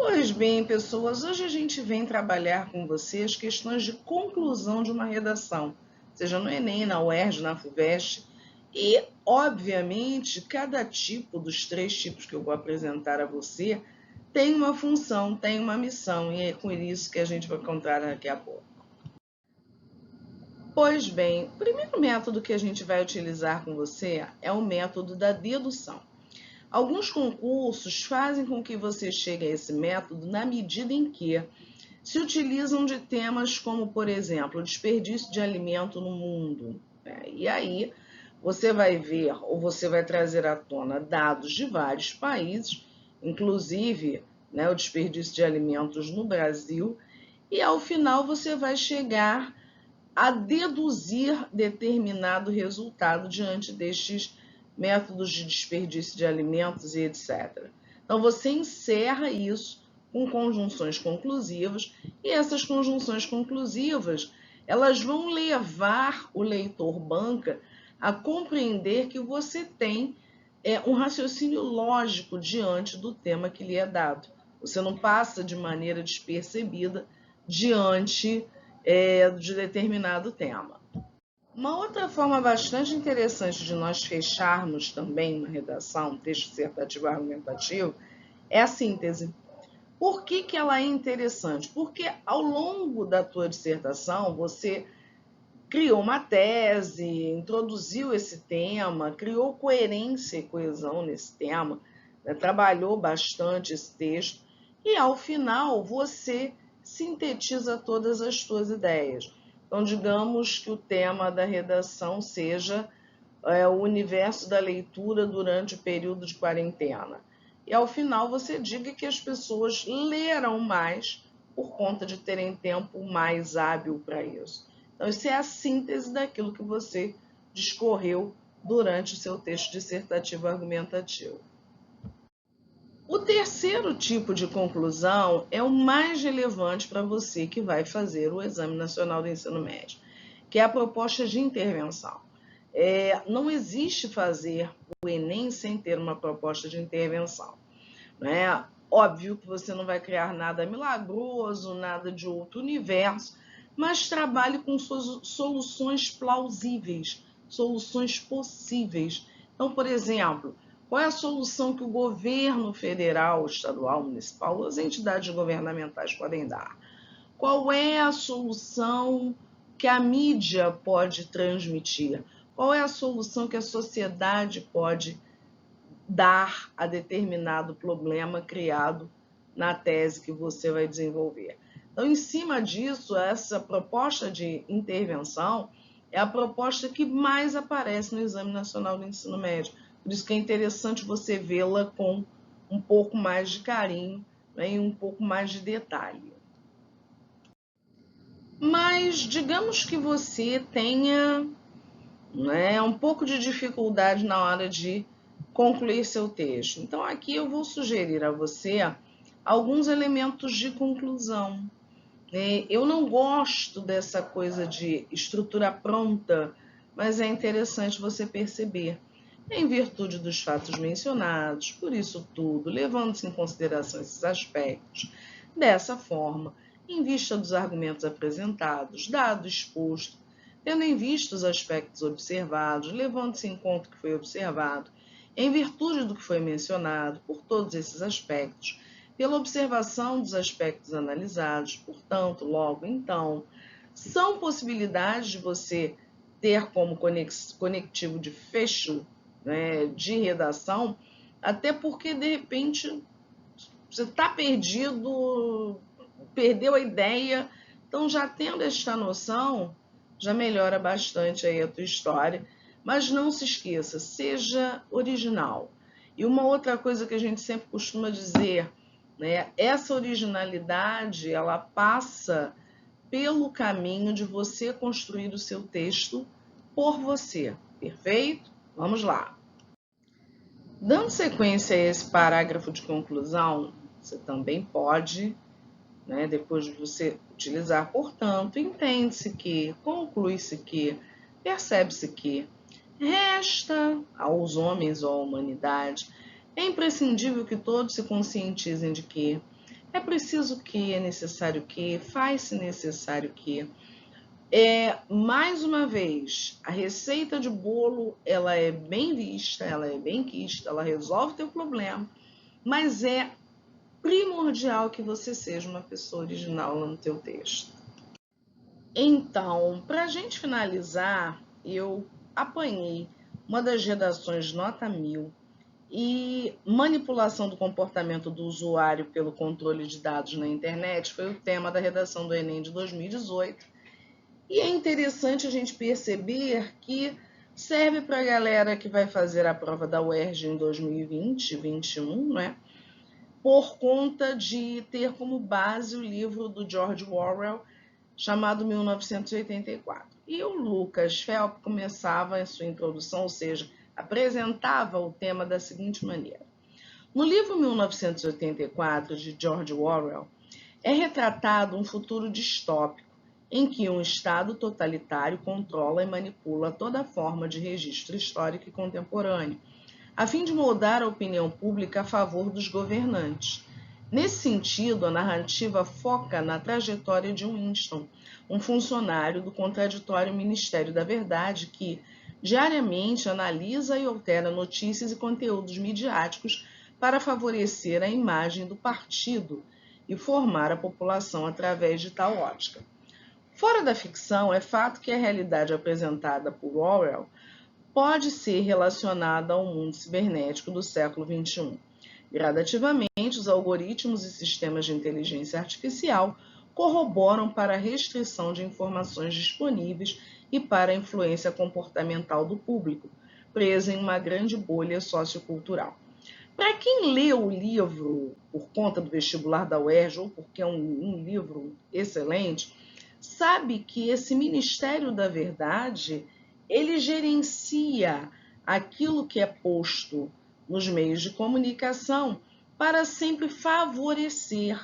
Pois bem, pessoas, hoje a gente vem trabalhar com vocês questões de conclusão de uma redação, seja no Enem, na UERJ, na FUVEST, e, obviamente, cada tipo dos três tipos que eu vou apresentar a você tem uma função, tem uma missão, e é com isso que a gente vai contar daqui a pouco. Pois bem, o primeiro método que a gente vai utilizar com você é o método da dedução. Alguns concursos fazem com que você chegue a esse método na medida em que se utilizam de temas como, por exemplo, o desperdício de alimento no mundo. E aí você vai ver ou você vai trazer à tona dados de vários países, inclusive o desperdício de alimentos no Brasil, e ao final você vai chegar a deduzir determinado resultado diante destes métodos de desperdício de alimentos e etc. Então, você encerra isso com conjunções conclusivas, e essas conjunções conclusivas, elas vão levar o leitor banca a compreender que você tem um raciocínio lógico diante do tema que lhe é dado. Você não passa de maneira despercebida diante de determinado tema. Uma outra forma bastante interessante de nós fecharmos também uma redação, um texto dissertativo argumentativo, é a síntese. Por que ela é interessante? Porque ao longo da tua dissertação, você criou uma tese, introduziu esse tema, criou coerência e coesão nesse tema, trabalhou bastante esse texto, e ao final você sintetiza todas as suas ideias. Então, digamos que o tema da redação seja o universo da leitura durante o período de quarentena. E ao final você diga que as pessoas leram mais por conta de terem tempo mais hábil para isso. Então, isso é a síntese daquilo que você discorreu durante o seu texto dissertativo argumentativo. O terceiro tipo de conclusão é o mais relevante para você que vai fazer o Exame Nacional do Ensino Médio, que é a proposta de intervenção. Não existe fazer o Enem sem ter uma proposta de intervenção. É óbvio que você não vai criar nada milagroso, nada de outro universo, mas trabalhe com soluções plausíveis, soluções possíveis. Então, por exemplo, qual é a solução que o governo federal, estadual, municipal, as entidades governamentais podem dar? Qual é a solução que a mídia pode transmitir? Qual é a solução que a sociedade pode dar a determinado problema criado na tese que você vai desenvolver? Então, em cima disso, essa proposta de intervenção é a proposta que mais aparece no Exame Nacional do Ensino Médio. Por isso que é interessante você vê-la com um pouco mais de carinho, e um pouco mais de detalhe. Mas digamos que você tenha um pouco de dificuldade na hora de concluir seu texto. Então, aqui eu vou sugerir a você alguns elementos de conclusão. Eu não gosto dessa coisa de estrutura pronta, mas é interessante você perceber. Em virtude dos fatos mencionados, por isso tudo, levando-se em consideração esses aspectos, dessa forma, em vista dos argumentos apresentados, dado exposto, tendo em vista os aspectos observados, levando-se em conta o que foi observado, em virtude do que foi mencionado, por todos esses aspectos, pela observação dos aspectos analisados, portanto, logo, então, são possibilidades de você ter como conectivo de fecho, de redação, até porque, de repente, você está perdido, perdeu a ideia, então já tendo esta noção, já melhora bastante aí a tua história, mas não se esqueça, seja original. E uma outra coisa que a gente sempre costuma dizer, essa originalidade, ela passa pelo caminho de você construir o seu texto por você, perfeito? Vamos lá. Dando sequência a esse parágrafo de conclusão, você também pode, depois de você utilizar, portanto, entende-se que, conclui-se que, percebe-se que, resta aos homens ou à humanidade, é imprescindível que todos se conscientizem de que, É preciso que, é necessário que, faz-se necessário que. Mais uma vez, a receita de bolo, ela é bem vista, ela é bem quista, ela resolve o teu problema, mas é primordial que você seja uma pessoa original lá no teu texto. Então, para a gente finalizar, eu apanhei uma das redações nota 1000 e manipulação do comportamento do usuário pelo controle de dados na internet foi o tema da redação do Enem de 2018. E é interessante a gente perceber que serve para a galera que vai fazer a prova da UERJ em 2020, 2021, né? Por conta de ter como base o livro do George Orwell, chamado 1984. E o Lucas Phelps começava a sua introdução, ou seja, apresentava o tema da seguinte maneira. No livro 1984, de George Orwell, é retratado um futuro distópico em que um Estado totalitário controla e manipula toda forma de registro histórico e contemporâneo, a fim de moldar a opinião pública a favor dos governantes. Nesse sentido, a narrativa foca na trajetória de Winston, um funcionário do contraditório Ministério da Verdade que, diariamente, analisa e altera notícias e conteúdos midiáticos para favorecer a imagem do partido e formar a população através de tal ótica. Fora da ficção, é fato que a realidade apresentada por Orwell pode ser relacionada ao mundo cibernético do século XXI. Gradativamente, os algoritmos e sistemas de inteligência artificial corroboram para a restrição de informações disponíveis e para a influência comportamental do público, preso em uma grande bolha sociocultural. Para quem lê o livro por conta do vestibular da UERJ, ou porque é um livro excelente, sabe que esse Ministério da Verdade, ele gerencia aquilo que é posto nos meios de comunicação para sempre favorecer,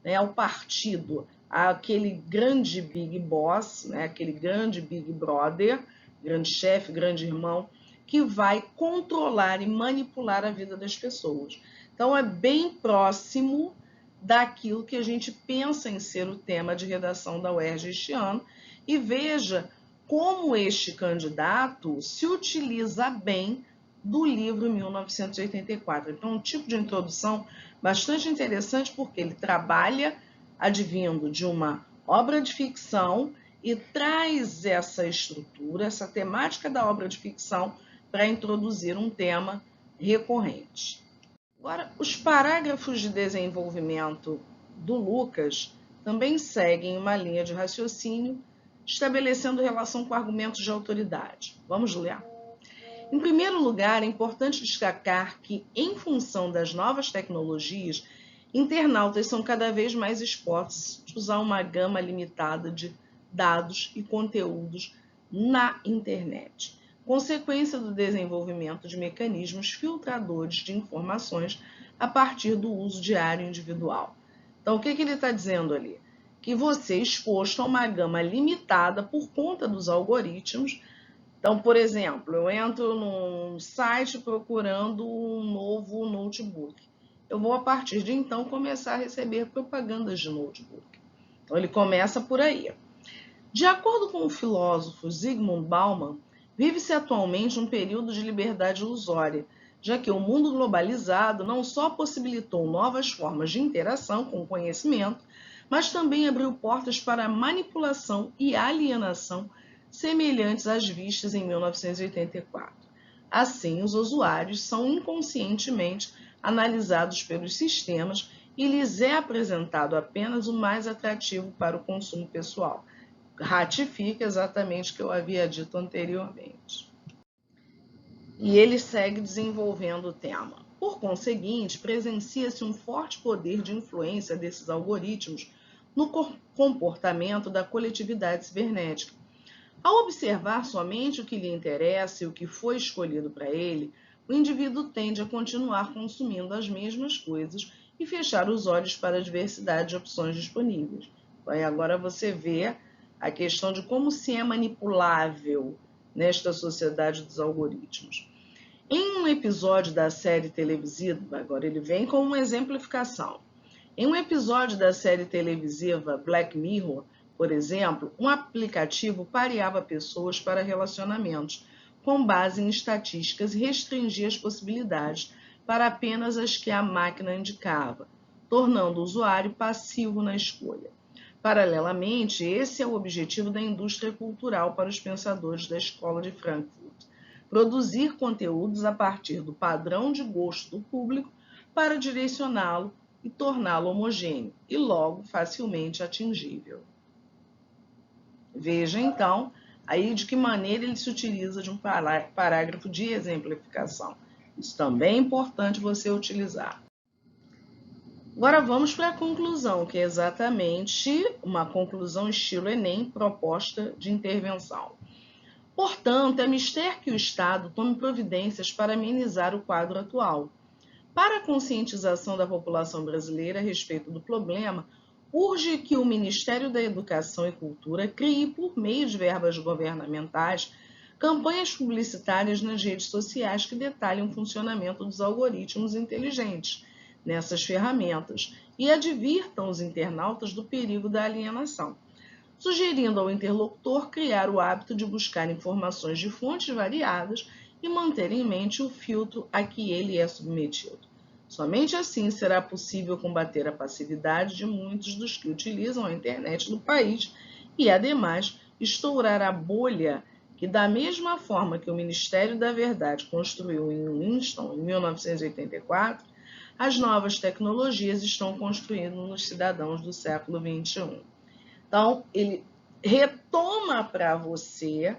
né, o partido, aquele grande big boss, né, aquele grande big brother, grande chefe, grande irmão, que vai controlar e manipular a vida das pessoas. Então, é bem próximo daquilo que a gente pensa em ser o tema de redação da UERJ este ano, e veja como este candidato se utiliza bem do livro 1984. Então, um tipo de introdução bastante interessante, porque ele trabalha advindo de uma obra de ficção e traz essa estrutura, essa temática da obra de ficção para introduzir um tema recorrente. Agora, os parágrafos de desenvolvimento do Lucas também seguem uma linha de raciocínio, estabelecendo relação com argumentos de autoridade. Vamos ler? Em primeiro lugar, é importante destacar que, em função das novas tecnologias, internautas são cada vez mais expostos a uma gama limitada de dados e conteúdos na internet, consequência do desenvolvimento de mecanismos filtradores de informações a partir do uso diário individual. Então, o que ele está dizendo ali? Que você é exposto a uma gama limitada por conta dos algoritmos. Então, por exemplo, eu entro num site procurando um novo notebook. Eu vou, a partir de então, começar a receber propagandas de notebook. Então, ele começa por aí. De acordo com o filósofo Zygmunt Bauman, vive-se atualmente um período de liberdade ilusória, já que o mundo globalizado não só possibilitou novas formas de interação com o conhecimento, mas também abriu portas para a manipulação e alienação semelhantes às vistas em 1984. Assim, os usuários são inconscientemente analisados pelos sistemas e lhes é apresentado apenas o mais atrativo para o consumo pessoal. Ratifica exatamente o que eu havia dito anteriormente. E ele segue desenvolvendo o tema. Por conseguinte, presencia-se um forte poder de influência desses algoritmos no comportamento da coletividade cibernética. Ao observar somente o que lhe interessa e o que foi escolhido para ele, o indivíduo tende a continuar consumindo as mesmas coisas e fechar os olhos para a diversidade de opções disponíveis. Aí agora você vê a questão de como se é manipulável nesta sociedade dos algoritmos. Em um episódio da série televisiva, agora ele vem com uma exemplificação, Em um episódio da série televisiva Black Mirror, por exemplo, um aplicativo pareava pessoas para relacionamentos com base em estatísticas e restringia as possibilidades para apenas as que a máquina indicava, tornando o usuário passivo na escolha. Paralelamente, esse é o objetivo da indústria cultural para os pensadores da Escola de Frankfurt: produzir conteúdos a partir do padrão de gosto do público para direcioná-lo e torná-lo homogêneo e logo facilmente atingível. Veja então aí de que maneira ele se utiliza de um parágrafo de exemplificação. Isso também é importante você utilizar. Agora vamos para a conclusão, que é exatamente uma conclusão estilo Enem, proposta de intervenção. Portanto, é mister que o Estado tome providências para amenizar o quadro atual. Para a conscientização da população brasileira a respeito do problema, urge que o Ministério da Educação e Cultura crie, por meio de verbas governamentais, campanhas publicitárias nas redes sociais que detalhem o funcionamento dos algoritmos inteligentes nessas ferramentas e advirtam os internautas do perigo da alienação, sugerindo ao interlocutor criar o hábito de buscar informações de fontes variadas e manter em mente o filtro a que ele é submetido. Somente assim será possível combater a passividade de muitos dos que utilizam a internet no país e, ademais, estourar a bolha que, da mesma forma que o Ministério da Verdade construiu em Winston, em 1984, as novas tecnologias estão construindo nos cidadãos do século XXI. Então, ele retoma para você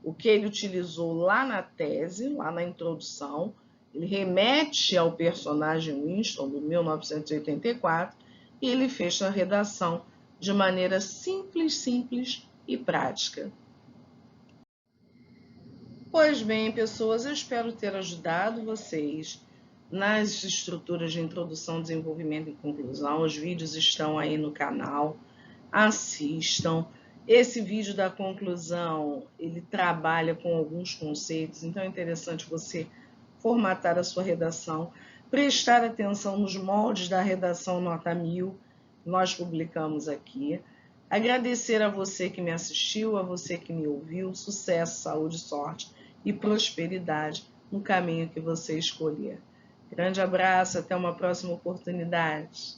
o que ele utilizou lá na tese, lá na introdução. Ele remete ao personagem Winston, de 1984, e ele fecha a redação de maneira simples e prática. Pois bem, pessoas, eu espero ter ajudado vocês nas estruturas de introdução, desenvolvimento e conclusão. Os vídeos estão aí no canal, assistam. Esse vídeo da conclusão, ele trabalha com alguns conceitos, então é interessante você formatar a sua redação, prestar atenção nos moldes da redação nota 1000, nós publicamos aqui. Agradecer a você que me assistiu, a você que me ouviu. Sucesso, saúde, sorte e prosperidade no caminho que você escolher. Grande abraço, até uma próxima oportunidade.